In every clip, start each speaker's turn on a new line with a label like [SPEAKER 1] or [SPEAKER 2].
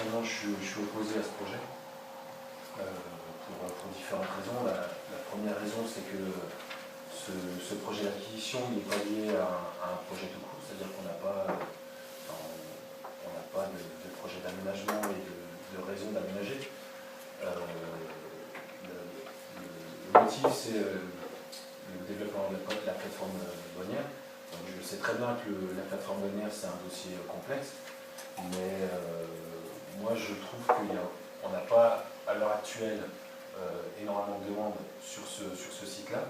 [SPEAKER 1] personnellement, je suis opposé à ce projet pour différentes raisons. La première raison, c'est que ce projet d'acquisition n'est pas lié à un projet tout court, c'est-à-dire qu'on n'a pas de projet d'aménagement et de raison d'aménager. Le motif, c'est le développement de la plateforme douanière. Donc, je sais très bien que la plateforme douanière, c'est un dossier complexe, mais moi, je trouve qu'on n'a pas, à l'heure actuelle, énormément de demandes sur ce site-là.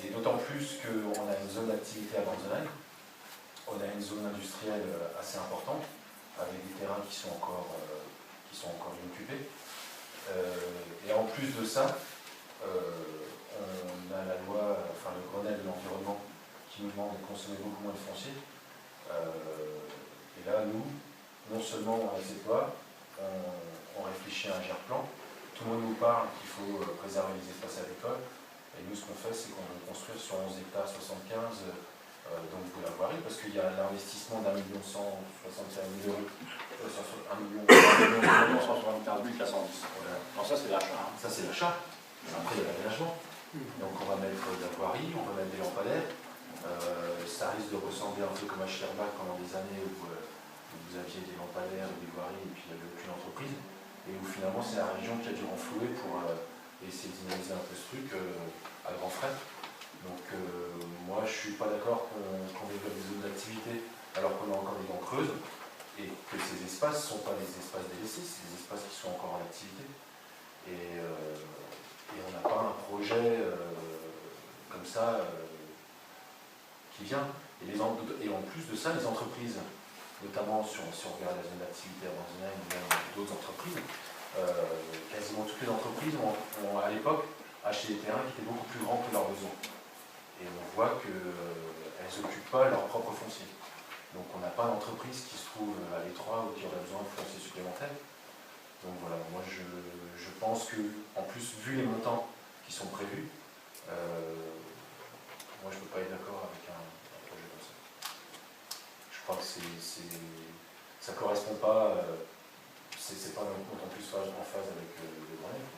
[SPEAKER 1] Et d'autant plus qu'on a une zone d'activité à Banzenheim, on a une zone industrielle assez importante, avec des terrains qui sont encore inoccupés. Et en plus de ça, on a la loi, enfin le Grenelle de l'environnement, qui nous demande de consommer beaucoup moins de foncier. Et là, nous, non seulement on a cette loi, on réfléchit à un GER-plan, tout le monde nous parle qu'il faut préserver les espaces agricoles, et nous, ce qu'on fait, c'est qu'on veut construire sur 11 hectares 75 donc de la voirie, parce qu'il y a l'investissement d'1 165 000 €,
[SPEAKER 2] 175 410.
[SPEAKER 1] Voilà.
[SPEAKER 2] Non, ça c'est l'achat.
[SPEAKER 1] Ça c'est l'achat. Après il y a l'aménagement. Donc on va mettre de la voirie, on va mettre des lampadaires. Ça risque de ressembler un peu comme à Scherbach pendant des années où vous aviez des lampadaires et des voiries et puis il n'y avait aucune entreprise. Et où finalement c'est la région qui a dû renflouer pour essayer de dynamiser un peu ce truc à grands frais. Donc moi je ne suis pas d'accord qu'on développe des zones d'activité alors qu'on a encore des dents creuses et que ces espaces ne sont pas des espaces délaissés, c'est des espaces qui sont encore en activité. Et on n'a pas un projet comme ça qui vient. Et en plus de ça, les entreprises, notamment si on regarde la zone d'activité à Banzenheim ou même d'autres entreprises, quasiment toutes les entreprises ont à l'époque acheté des terrains qui étaient beaucoup plus grands que leurs besoins. Et on voit qu'elles n'occupent pas leur propre foncier. Donc on n'a pas d'entreprise qui se trouve à l'étroit ou qui aurait besoin de foncier supplémentaire. Donc voilà, moi je pense que, en plus, vu les montants qui sont prévus, moi je ne peux pas être d'accord avec un projet comme ça. Je crois que ça ne correspond pas, c'est pas d'autant plus en phase avec le Grenelle.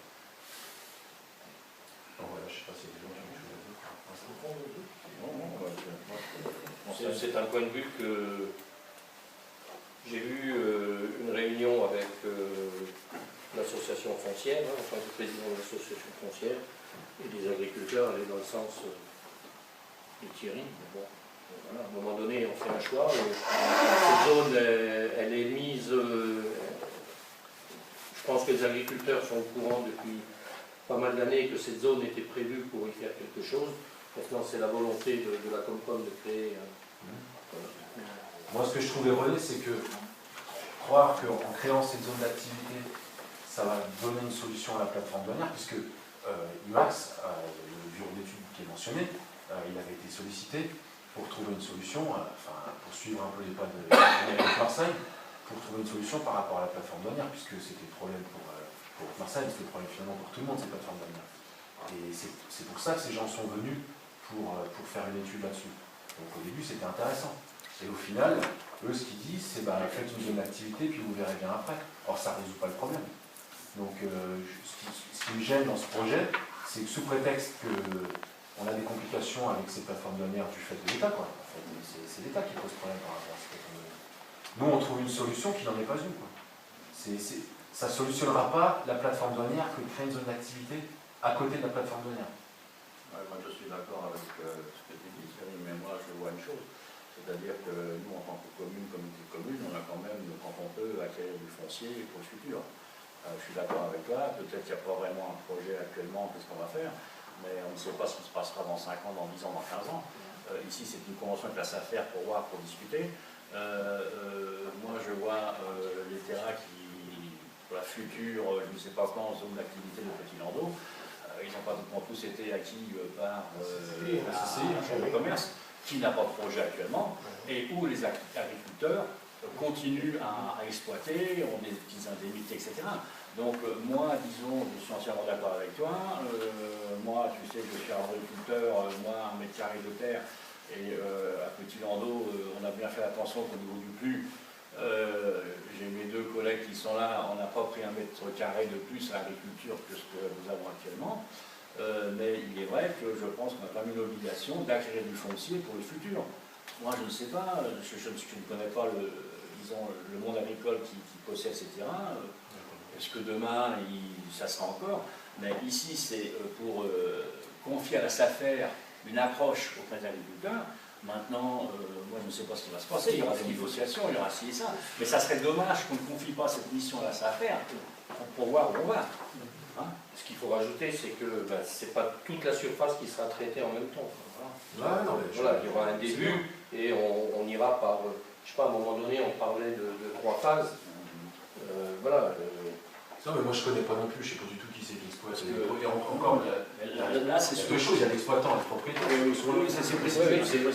[SPEAKER 1] Donc voilà, je ne sais pas s'il y a des gens qui ont quelque chose à dire.
[SPEAKER 2] C'est un point de vue que j'ai eu une réunion avec l'association foncière, en tant que président de l'association foncière, et les agriculteurs allaient dans le sens de Thierry. Bon, voilà, à un moment donné, on fait un choix. Cette zone, elle est mise. Je pense que les agriculteurs sont au courant depuis pas mal d'années que cette zone était prévue pour y faire quelque chose. Maintenant, c'est la volonté de la Comcom de créer.
[SPEAKER 1] Moi, ce que je trouve erroné, c'est que croire qu'en créant cette zone d'activité, ça va donner une solution à la plateforme douanière, puisque IMAX, le bureau d'études qui est mentionné, il avait été sollicité pour trouver une solution, pour suivre un peu les pas de Marseille, pour trouver une solution par rapport à la plateforme douanière, puisque c'était le problème pour Marseille, c'était le problème finalement pour tout le monde, ces plateformes douanières. Et c'est pour ça que ces gens sont venus pour faire une étude là-dessus. Donc au début, c'était intéressant. Et au final, eux, ce qu'ils disent, c'est faites une zone d'activité, puis vous verrez bien après. Or, ça ne résout pas le problème. Donc, ce qui me gêne dans ce projet, c'est que sous prétexte qu'on a des complications avec ces plateformes douanières du fait de l'État, quoi. En fait, c'est l'État qui pose problème par rapport à ces plateformes douanières. Nous, on trouve une solution qui n'en est pas une, quoi. Ça ne solutionnera pas la plateforme douanière que de créer une zone d'activité à côté de la plateforme douanière.
[SPEAKER 2] Moi, je suis d'accord avec ce que tu dis, Thierry, mais moi, je vois une chose. C'est-à-dire que nous, en tant que commune, communauté de communes, on a quand même, quand on peut, acquérir du foncier pour le futur. Je suis d'accord avec toi, peut-être qu'il n'y a pas vraiment un projet actuellement, qu'est-ce qu'on va faire, mais on ne sait pas ce qui se passera dans 5 ans, dans 10 ans, dans 15 ans. Ici, c'est une convention avec la SAFER pour voir, pour discuter. Moi, je vois les terrains qui, pour la future, je ne sais pas quand, zone d'activité de Petit Landau, ils n'ont pas tous été acquis par la Chambre de commerce, qui n'a pas de projet actuellement, et où les agriculteurs continuent à exploiter, ont des petites indemnités, etc. Donc moi, disons, je suis entièrement d'accord avec toi, moi, tu sais, je suis agriculteur, moi, 1 mètre carré de terre, et à Petit Landau, on a bien fait attention qu'au niveau du PLU, J'ai mes deux collègues qui sont là, on n'a pas pris 1 mètre carré de plus à l'agriculture que ce que nous avons actuellement. Mais il est vrai que je pense qu'on a quand même une obligation d'acquérir du foncier pour le futur. Moi, je ne sais pas, je ne connais pas le monde agricole qui possède ces terrains. Est-ce que demain, ça sera encore? Mais ici, c'est pour confier à la SAFER une approche auprès des agriculteurs. Maintenant, moi, je ne sais pas ce qui va se passer. Il y aura des négociations, il y aura ci et ça. Mais ça serait dommage qu'on ne confie pas cette mission à la SAFER pour voir où on va. Hein?
[SPEAKER 3] Ce qu'il faut rajouter, c'est que ce n'est pas toute la surface qui sera traitée en même temps.
[SPEAKER 1] Voilà. Non, mais
[SPEAKER 3] voilà, il y aura un début et on ira par, je sais pas, à un moment donné, on parlait de 3 phases. Voilà.
[SPEAKER 1] Non, mais moi je connais pas non plus, je sais pas du tout qui c'est qui exploite. Et encore,
[SPEAKER 2] là, c'est
[SPEAKER 1] deux choses, il y a l'exploitant et le propriétaire.
[SPEAKER 2] Oui, c'est précisé.
[SPEAKER 3] C'est pas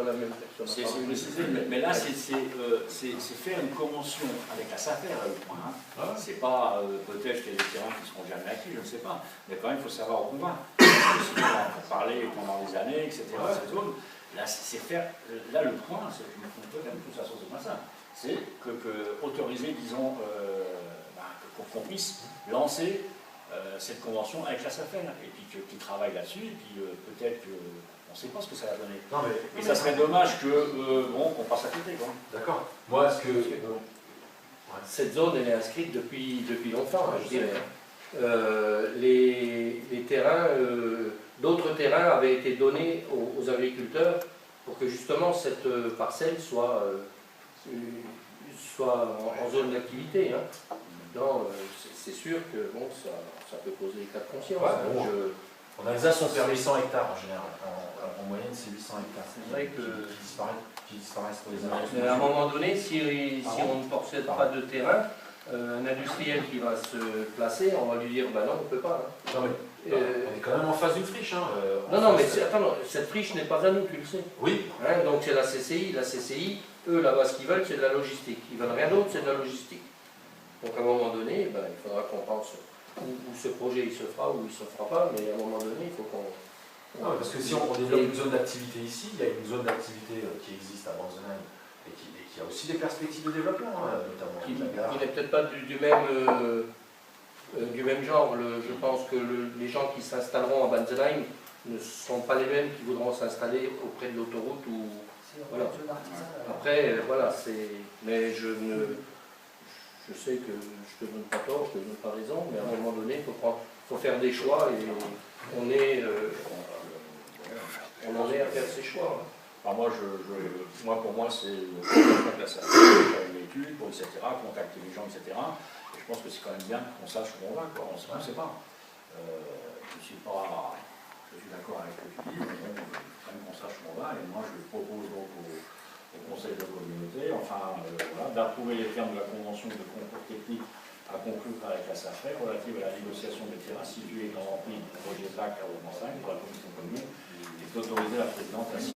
[SPEAKER 3] la même personne.
[SPEAKER 2] C'est précisé, mais là, c'est faire une convention avec la SAFER, le point. Hein. C'est pas, peut-être qu'il y a des terrains qui ne seront jamais acquis, je ne sais pas. Mais quand même, il faut savoir où on va. Sinon, on peut parler pendant des années, etc. Cette zone. Là, c'est faire. Là, le point, c'est que je me trompe quand même tout ça, c'est pas ça. C'est autoriser, disons, pour qu'on puisse lancer cette convention avec la SAFER, et puis qu'ils travaillent là-dessus, et puis peut-être qu'on ne sait pas ce que ça va donner.
[SPEAKER 1] Non, mais,
[SPEAKER 2] et ça serait dommage qu'on passe à côté.
[SPEAKER 1] D'accord. Moi, est-ce que...
[SPEAKER 3] Cette zone, elle est inscrite depuis longtemps, je dirais. Les terrains, d'autres terrains avaient été donnés aux agriculteurs pour que justement cette parcelle soit en zone d'activité. Hein. C'est sûr que bon, ça peut poser cas de conscience.
[SPEAKER 1] Ouais, bon, en Alsace, on perd 800 hectares en général. En moyenne, c'est 800 hectares.
[SPEAKER 3] C'est vrai
[SPEAKER 1] qui disparaissent pour les agriculteurs.
[SPEAKER 3] Mais à un moment donné, si on ne possède pas de terrain, un industriel qui va se placer, on va lui dire bah non, on ne peut pas. Hein.
[SPEAKER 1] Non, mais, on est quand même en face d'une friche. Hein,
[SPEAKER 3] non, mais attends, cette friche n'est pas à nous, tu le sais.
[SPEAKER 1] Oui.
[SPEAKER 3] Hein, donc c'est la CCI. La CCI, eux, là-bas, ce qu'ils veulent, c'est de la logistique. Ils ne veulent rien d'autre, c'est de la logistique. Donc à un moment donné, il faudra qu'on pense où ce projet il se fera ou il ne se fera pas, mais à un moment donné, il faut qu'on...
[SPEAKER 1] Non, parce que si on développe une zone d'activité ici, il y a une zone d'activité qui existe à Banzenheim et qui a aussi des perspectives de développement, hein, notamment.
[SPEAKER 3] Qui n'est peut-être pas du même genre. Je pense que les gens qui s'installeront à Banzenheim ne sont pas les mêmes qui voudront s'installer auprès de l'autoroute ou... Voilà. Après, voilà, c'est... Mais je sais que je ne te donne pas tort, je ne te donne pas raison, mais à un moment donné, il faut faire des choix et on en est à faire ces choix.
[SPEAKER 2] Alors pour moi, c'est la faire une étude, etc., contacter les gens, etc. Et je pense que c'est quand même bien qu'on sache où on va, quoi. On ne sait pas. Je suis d'accord avec ce que tu dis, mais bon, quand même qu'on sache où on va. Et moi, je propose donc au Conseil de communauté, d'approuver les termes de la convention de concours technique à conclure avec la SAFER relative à la négociation des terrains situés dans l'emprise du projet ZAC à Aubin 5 pour la commission commune et d'autoriser la présidente à